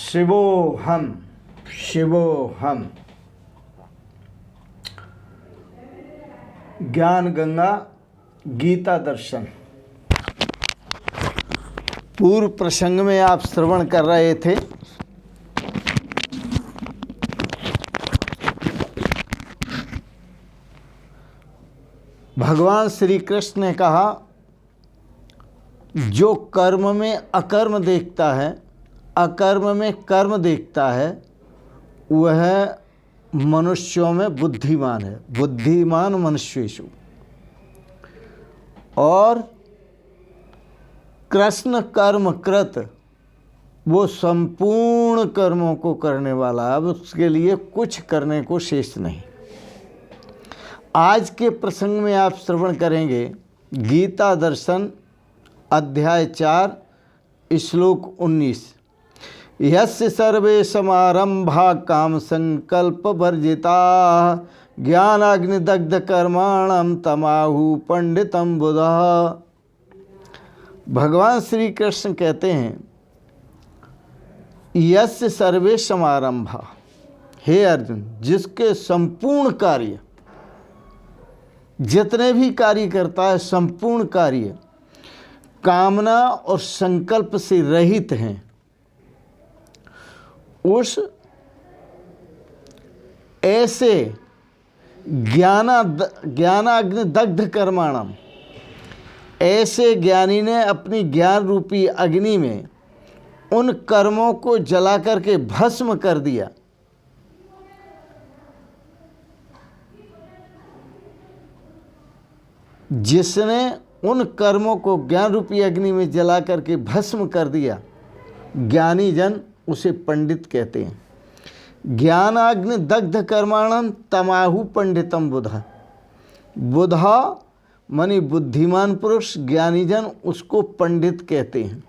शिवोहम शिवोहम। ज्ञान गंगा गीता दर्शन। पूर्व प्रसंग में आप श्रवण कर रहे थे भगवान श्री कृष्ण ने कहा, जो कर्म में अकर्म देखता है, अकर्म में कर्म देखता है, वह मनुष्यों में बुद्धिमान है। बुद्धिमान मनुष्येषु। और कृष्ण कर्म कृत, वो संपूर्ण कर्मों को करने वाला। अब उसके लिए कुछ करने को शेष नहीं। आज के प्रसंग में आप श्रवण करेंगे गीता दर्शन अध्याय 4 श्लोक 19। यस्य सर्वे समारंभा काम संकल्प वर्जिता ज्ञानाग्निदग्ध कर्माणम तमाहु पंडितम बुधः। भगवान श्री कृष्ण कहते हैं, यस्य सर्वे समारंभा, हे अर्जुन, जिसके संपूर्ण कार्य, जितने भी कार्य करता है, संपूर्ण कार्य कामना और संकल्प से रहित हैं, उस ऐसे ज्ञानाग्नि दग्ध कर्माणम, ऐसे ज्ञानी ने अपनी ज्ञान रूपी अग्नि में उन कर्मों को जला करके भस्म कर दिया। जिसने उन कर्मों को ज्ञान रूपी अग्नि में जला करके भस्म कर दिया, ज्ञानी जन उसे पंडित कहते हैं। ज्ञानाग्नि दग्ध कर्माणम तमाहु पंडितम बुधा। बुधा मानी बुद्धिमान पुरुष, ज्ञानी जन उसको पंडित कहते हैं।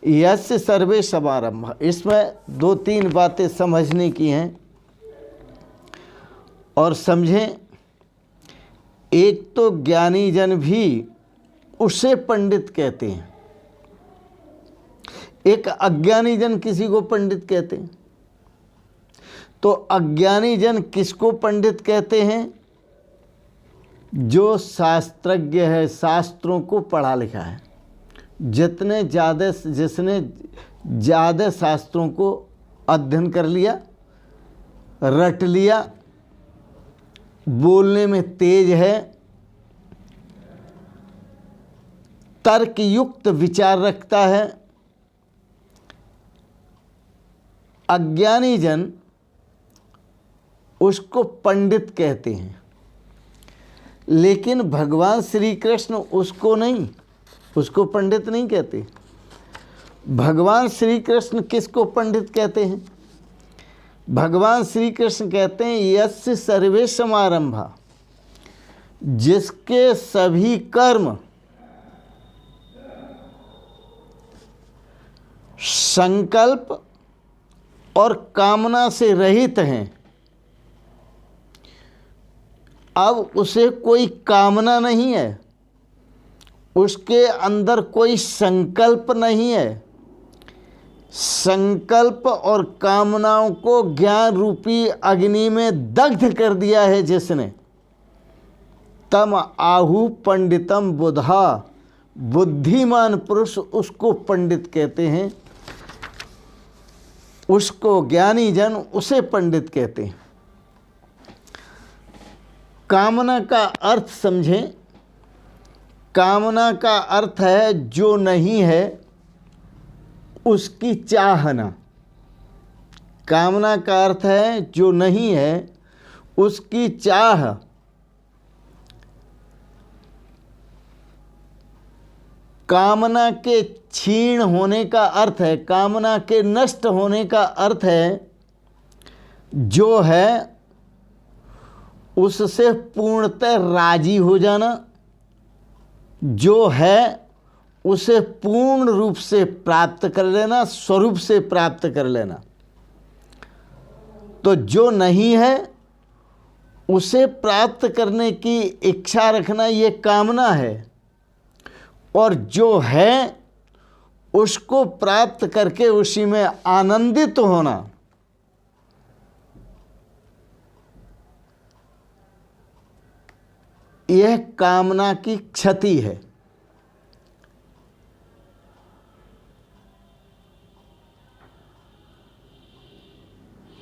यस्य सर्वे समारंभ, इसमें 2-3 बातें समझने की हैं और समझें। एक तो ज्ञानी जन भी उसे पंडित कहते हैं, एक अज्ञानी जन किसी को पंडित कहते हैं। तो अज्ञानी जन किसको पंडित कहते हैं? जो शास्त्रज्ञ है, शास्त्रों को पढ़ा लिखा है। जिसने ज़्यादा शास्त्रों को अध्ययन कर लिया, रट लिया, बोलने में तेज है, तर्कयुक्त विचार रखता है, अज्ञानी जन उसको पंडित कहते हैं। लेकिन भगवान श्री कृष्ण उसको पंडित नहीं कहते। भगवान श्री कृष्ण किसको पंडित कहते हैं? भगवान श्री कृष्ण कहते हैं, यस्य सर्वे समारंभा, जिसके सभी कर्म संकल्प और कामना से रहित हैं। अब उसे कोई कामना नहीं है, उसके अंदर कोई संकल्प नहीं है। संकल्प और कामनाओं को ज्ञान रूपी अग्नि में दग्ध कर दिया है जिसने, तम आहु पंडितम बुधा। बुद्धिमान पुरुष उसको पंडित कहते हैं, उसको ज्ञानी जन उसे पंडित कहते हैं। कामना का अर्थ समझें। कामना का अर्थ है जो नहीं है उसकी चाहना। कामना का अर्थ है जो नहीं है उसकी चाह। कामना के क्षीण होने का अर्थ है, कामना के नष्ट होने का अर्थ है, जो है उससे पूर्णतः राजी हो जाना, जो है उसे पूर्ण रूप से प्राप्त कर लेना, स्वरूप से प्राप्त कर लेना। तो जो नहीं है उसे प्राप्त करने की इच्छा रखना, ये कामना है। और जो है उसको प्राप्त करके उसी में आनंदित होना, यह कामना की क्षति है।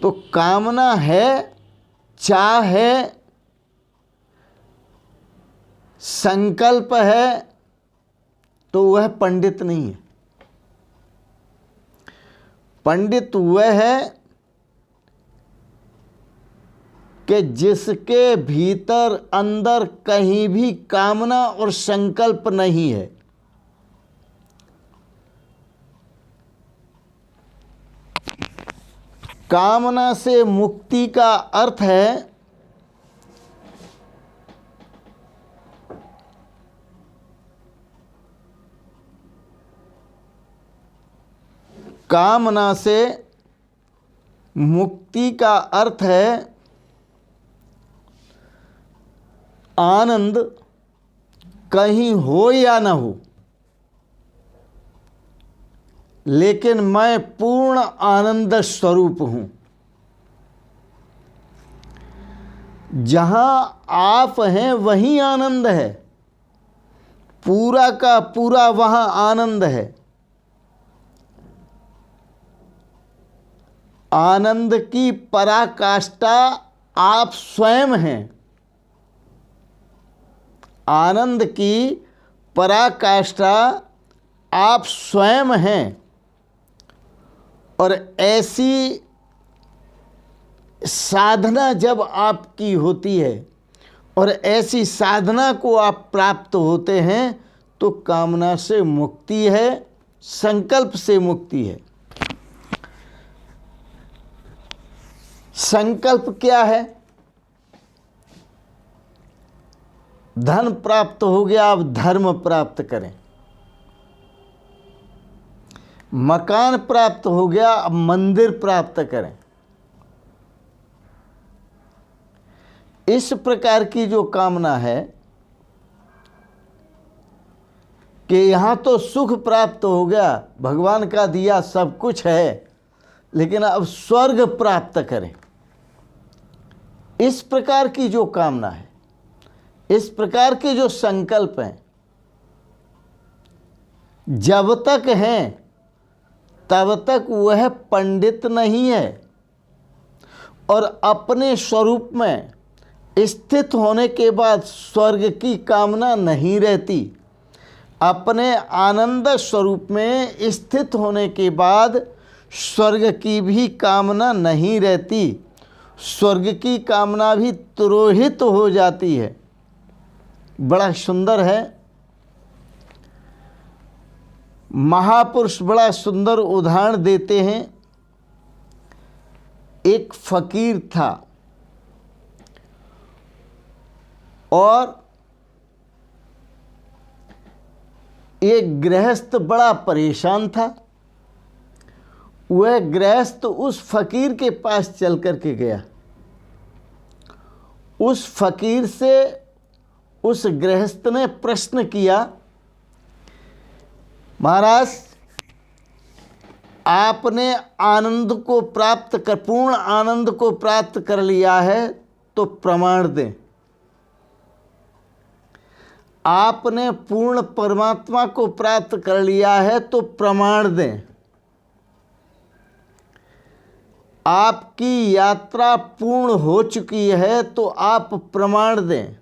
तो कामना है, चाह है, संकल्प है, तो वह पंडित नहीं है। पंडित वह है कि जिसके भीतर अंदर कहीं भी कामना और संकल्प नहीं है। कामना से मुक्ति का अर्थ है कामना से मुक्ति का अर्थ है आनंद कहीं हो या न हो, लेकिन मैं पूर्ण आनंद स्वरूप हूं। जहां आप हैं वहीं आनंद है, पूरा का पूरा वहां आनंद है। आनंद की पराकाष्ठा आप स्वयं हैं। आनंद की पराकाष्ठा आप स्वयं हैं। और ऐसी साधना जब आपकी होती है और ऐसी साधना को आप प्राप्त होते हैं तो कामना से मुक्ति है, संकल्प से मुक्ति है। संकल्प क्या है? धन प्राप्त हो गया, अब धर्म प्राप्त करें। मकान प्राप्त हो गया, अब मंदिर प्राप्त करें। इस प्रकार की जो कामना है कि यहाँ तो सुख प्राप्त हो गया, भगवान का दिया सब कुछ है, लेकिन अब स्वर्ग प्राप्त करें, इस प्रकार की जो कामना है, इस प्रकार के जो संकल्प हैं, जब तक हैं तब तक वह पंडित नहीं है और अपने स्वरूप में स्थित होने के बाद स्वर्ग की कामना नहीं रहती। अपने आनंद स्वरूप में स्थित होने के बाद स्वर्ग की भी कामना नहीं रहती। स्वर्ग की कामना भी तिरोहित हो जाती है। बड़ा सुंदर है। महापुरुष बड़ा सुंदर उदाहरण देते हैं। एक फकीर था और एक गृहस्थ बड़ा परेशान था। वह गृहस्थ उस फकीर के पास चल कर के गया। उस फकीर से उस गृहस्थ ने प्रश्न किया, महाराज आपने आनंद को प्राप्त कर, पूर्ण आनंद को प्राप्त कर लिया है तो प्रमाण दें। आपने पूर्ण परमात्मा को प्राप्त कर लिया है तो प्रमाण दें। आपकी यात्रा पूर्ण हो चुकी है तो आप प्रमाण दें।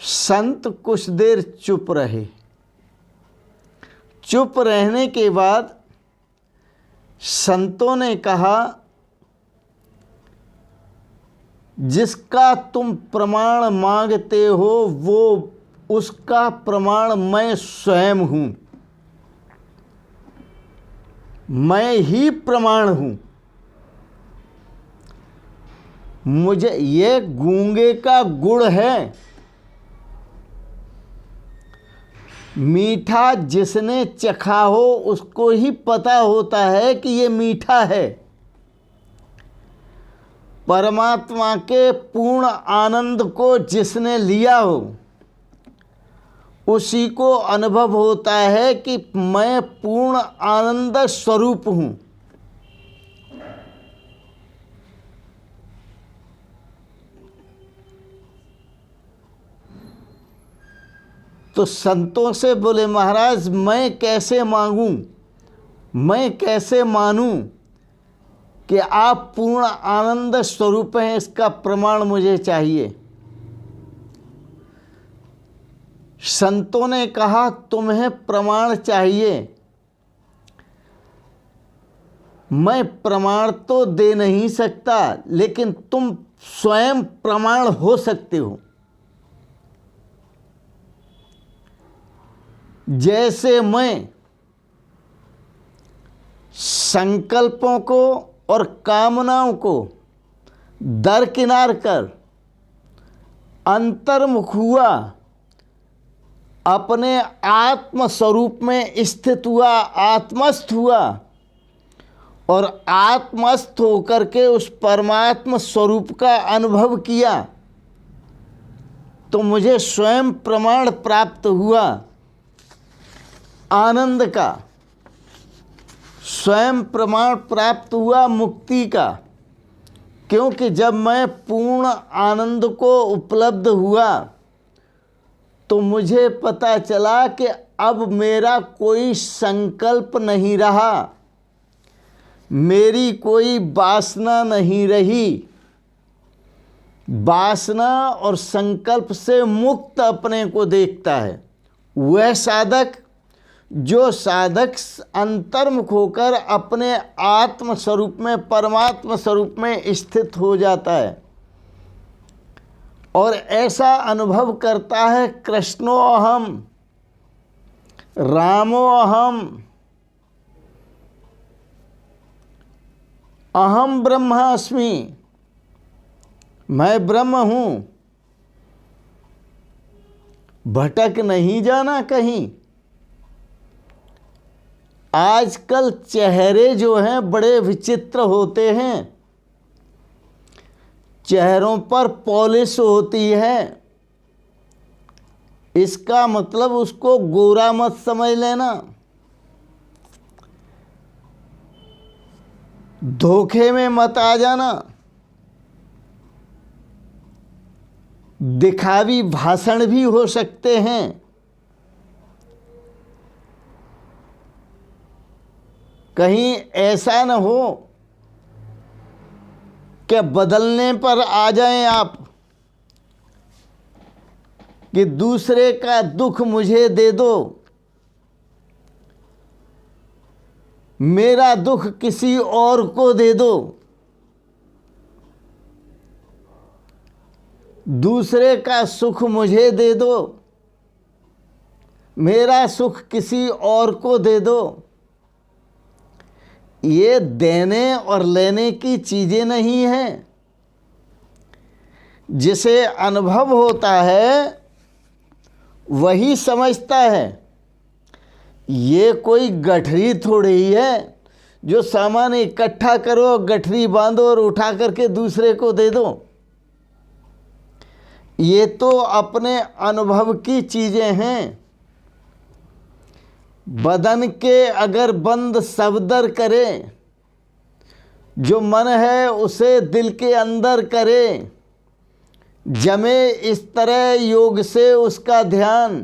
संत कुछ देर चुप रहे। चुप रहने के बाद संतों ने कहा, जिसका तुम प्रमाण मांगते हो वो उसका प्रमाण मैं स्वयं हूं। मैं ही प्रमाण हूं। मुझे ये गूंगे का गुड़ है। मीठा जिसने चखा हो उसको ही पता होता है कि ये मीठा है। परमात्मा के पूर्ण आनंद को जिसने लिया हो उसी को अनुभव होता है कि मैं पूर्ण आनंद स्वरूप हूँ। तो संतों से बोले, महाराज मैं कैसे मांगूं, मैं कैसे मानूं कि आप पूर्ण आनंद स्वरूप हैं, इसका प्रमाण मुझे चाहिए। संतों ने कहा, तुम्हें प्रमाण चाहिए, मैं प्रमाण तो दे नहीं सकता, लेकिन तुम स्वयं प्रमाण हो सकते हो। जैसे मैं संकल्पों को और कामनाओं को दरकिनार कर अंतर्मुख हुआ, अपने आत्म स्वरूप में स्थित हुआ, आत्मस्थ हुआ, और आत्मस्थ होकर के उस परमात्म स्वरूप का अनुभव किया, तो मुझे स्वयं प्रमाण प्राप्त हुआ आनंद का, स्वयं प्रमाण प्राप्त हुआ मुक्ति का। क्योंकि जब मैं पूर्ण आनंद को उपलब्ध हुआ तो मुझे पता चला कि अब मेरा कोई संकल्प नहीं रहा, मेरी कोई वासना नहीं रही। वासना और संकल्प से मुक्त अपने को देखता है वह साधक, जो साधक अंतर्मुख होकर अपने आत्म स्वरूप में, परमात्म स्वरूप में स्थित हो जाता है और ऐसा अनुभव करता है, कृष्णो अहम, रामो अहम, अहम ब्रह्मास्मि, मैं ब्रह्म हूँ, भटक नहीं जाना कहीं। आजकल चेहरे जो हैं बड़े विचित्र होते हैं, चेहरों पर पॉलिश होती है, इसका मतलब उसको गोरा मत समझ लेना, धोखे में मत आ जाना, दिखावी भाषण भी हो सकते हैं। कहीं ऐसा न हो कि बदलने पर आ जाएं आप कि दूसरे का दुख मुझे दे दो, मेरा दुख किसी और को दे दो, दूसरे का सुख मुझे दे दो, मेरा सुख किसी और को दे दो। ये देने और लेने की चीज़ें नहीं हैं। जिसे अनुभव होता है वही समझता है। ये कोई गठरी थोड़ी ही है जो सामान इकट्ठा करो, गठरी बांधो और उठा करके दूसरे को दे दो। ये तो अपने अनुभव की चीज़ें हैं। बदन के अगर बंद सब्दर करे, जो मन है उसे दिल के अंदर करे, जमे इस तरह योग से उसका ध्यान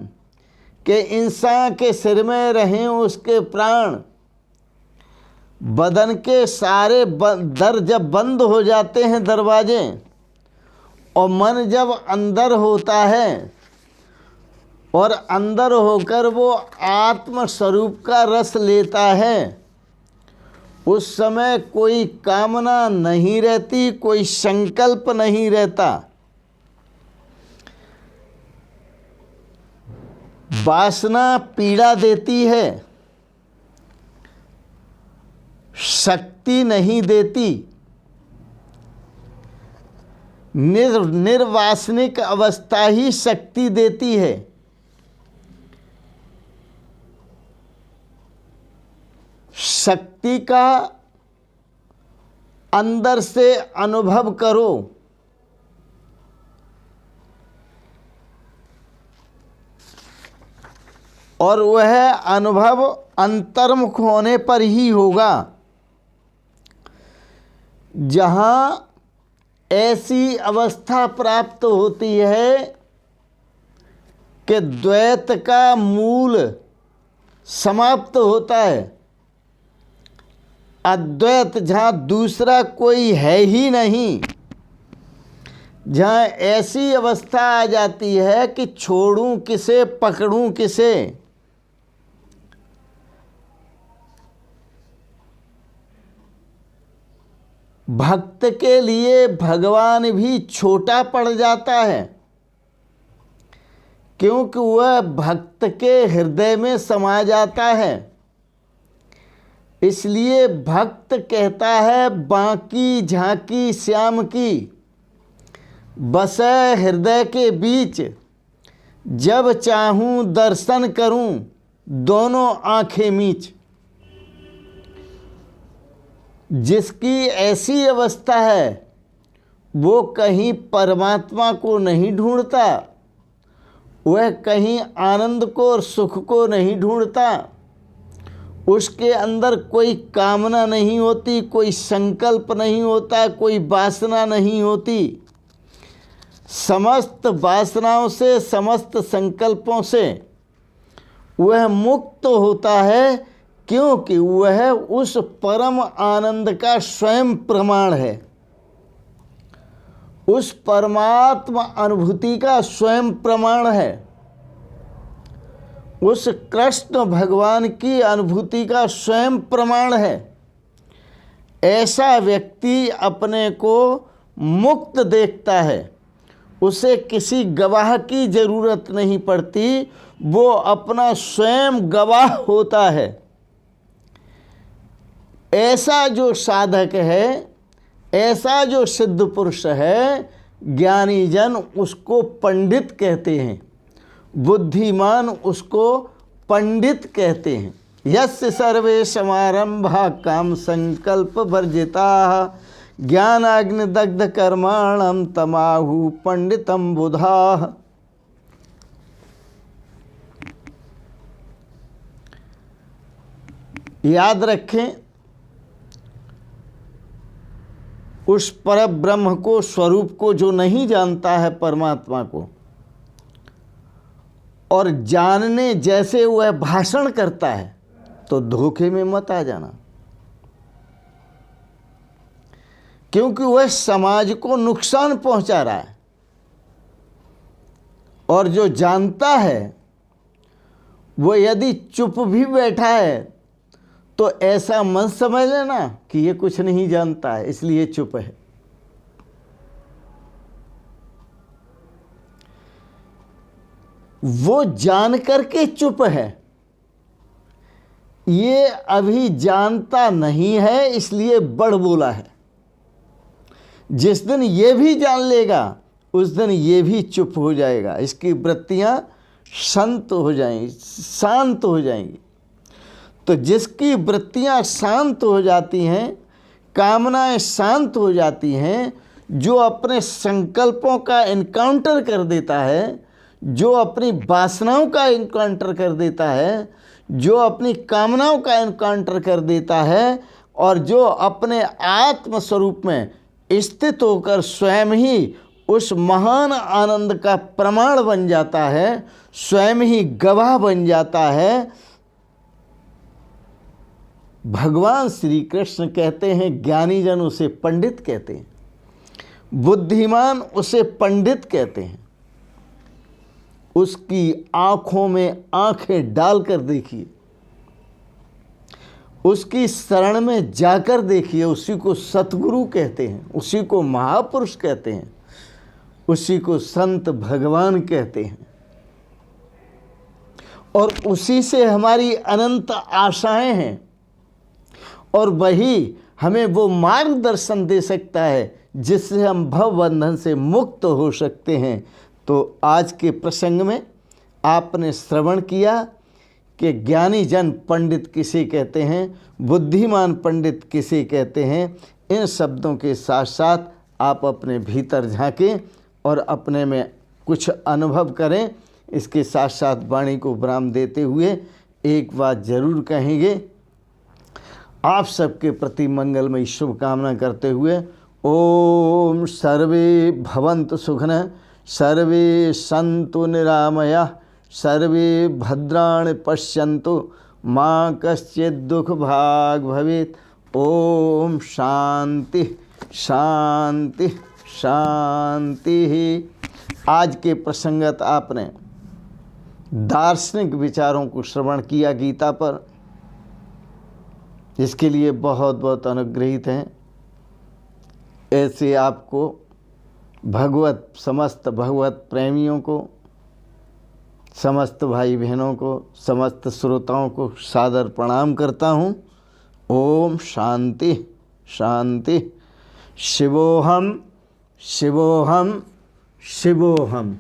कि इंसान के सिर में रहें उसके प्राण। बदन के सारे दर जब बंद हो जाते हैं दरवाजे, और मन जब अंदर होता है और अंदर होकर वो आत्म स्वरूप का रस लेता है, उस समय कोई कामना नहीं रहती, कोई संकल्प नहीं रहता। वासना पीड़ा देती है, शक्ति नहीं देती। निर्वासनिक अवस्था ही शक्ति देती है। शक्ति का अंदर से अनुभव करो। और वह अनुभव अंतर्मुख होने पर ही होगा। जहाँ ऐसी अवस्था प्राप्त होती है कि द्वैत का मूल समाप्त होता है, अद्वैत जहाँ दूसरा कोई है ही नहीं, जहाँ ऐसी अवस्था आ जाती है कि छोड़ूं किसे पकड़ूं किसे, भक्त के लिए भगवान भी छोटा पड़ जाता है, क्योंकि वह भक्त के हृदय में समा जाता है। इसलिए भक्त कहता है, बाकी झांकी श्याम की बसे हृदय के बीच, जब चाहूं दर्शन करूं दोनों आंखें मीच। जिसकी ऐसी अवस्था है वो कहीं परमात्मा को नहीं ढूंढता, वह कहीं आनंद को और सुख को नहीं ढूंढता, उसके अंदर कोई कामना नहीं होती, कोई संकल्प नहीं होता, कोई वासना नहीं होती। समस्त वासनाओं से, समस्त संकल्पों से वह मुक्त होता है, क्योंकि वह उस परम आनंद का स्वयं प्रमाण है, उस परमात्मा अनुभूति का स्वयं प्रमाण है, उस कृष्ण भगवान की अनुभूति का स्वयं प्रमाण है। ऐसा व्यक्ति अपने को मुक्त देखता है, उसे किसी गवाह की जरूरत नहीं पड़ती, वो अपना स्वयं गवाह होता है। ऐसा जो साधक है, ऐसा जो सिद्ध पुरुष है, ज्ञानी जन उसको पंडित कहते हैं, बुद्धिमान उसको पंडित कहते हैं। यस्य सर्वे समारंभा काम संकल्प वर्जिता ज्ञानाग्नि दग्ध कर्माणम तमाहु पंडितम बुधा। याद रखें, उस पर ब्रह्म को, स्वरूप को जो नहीं जानता है, परमात्मा को, और जानने जैसे वह भाषण करता है, तो धोखे में मत आ जाना, क्योंकि वह समाज को नुकसान पहुंचा रहा है। और जो जानता है वो यदि चुप भी बैठा है तो ऐसा मत समझ लेना कि ये कुछ नहीं जानता है इसलिए चुप है। वो जान करके चुप है, ये अभी जानता नहीं है इसलिए बढ़ बोला है। जिस दिन ये भी जान लेगा उस दिन ये भी चुप हो जाएगा, इसकी वृत्तियां शांत हो जाएंगी। तो जिसकी वृत्तियां शांत हो जाती हैं, कामनाएं शांत हो जाती हैं, जो अपने संकल्पों का इनकाउंटर कर देता है, जो अपनी वासनाओं का इनकाउंटर कर देता है, जो अपनी कामनाओं का इनकाउंटर कर देता है, और जो अपने आत्म स्वरूप में स्थित होकर स्वयं ही उस महान आनंद का प्रमाण बन जाता है, स्वयं ही गवाह बन जाता है। भगवान श्री कृष्ण कहते हैं, ज्ञानी जन उसे पंडित कहते हैं, बुद्धिमान उसे पंडित कहते हैं। उसकी आंखों में आंखें डालकर देखिए, उसकी शरण में जाकर देखिए, उसी को सतगुरु कहते हैं, उसी को महापुरुष कहते हैं, उसी को संत भगवान कहते हैं। और उसी से हमारी अनंत आशाएं हैं, और वही हमें वो मार्गदर्शन दे सकता है जिससे हम भव बंधन से मुक्त हो सकते हैं। तो आज के प्रसंग में आपने श्रवण किया कि ज्ञानी जन पंडित किसे कहते हैं, बुद्धिमान पंडित किसे कहते हैं। इन शब्दों के साथ साथ आप अपने भीतर झांकें और अपने में कुछ अनुभव करें। इसके साथ साथ वाणी को विराम देते हुए एक बात जरूर कहेंगे। आप सबके प्रति मंगलमयी शुभकामना करते हुए ओम सर्वे भवन्तु सुखिनः, सर्वे सन्तु निरामयाः, सर्वे भद्राणि पश्यन्तु, माँ कश्चित् दुख भाग भवेत्। ओम शांति शांति शांति। आज के प्रसंगत आपने दार्शनिक विचारों को श्रवण किया गीता पर, इसके लिए बहुत बहुत अनुग्रहित हैं। ऐसे आपको समस्त भगवत प्रेमियों को, समस्त भाई बहनों को, समस्त श्रोताओं को सादर प्रणाम करता हूँ। ओम शांति शांति। शिवोहम शिवोहम शिवोहम।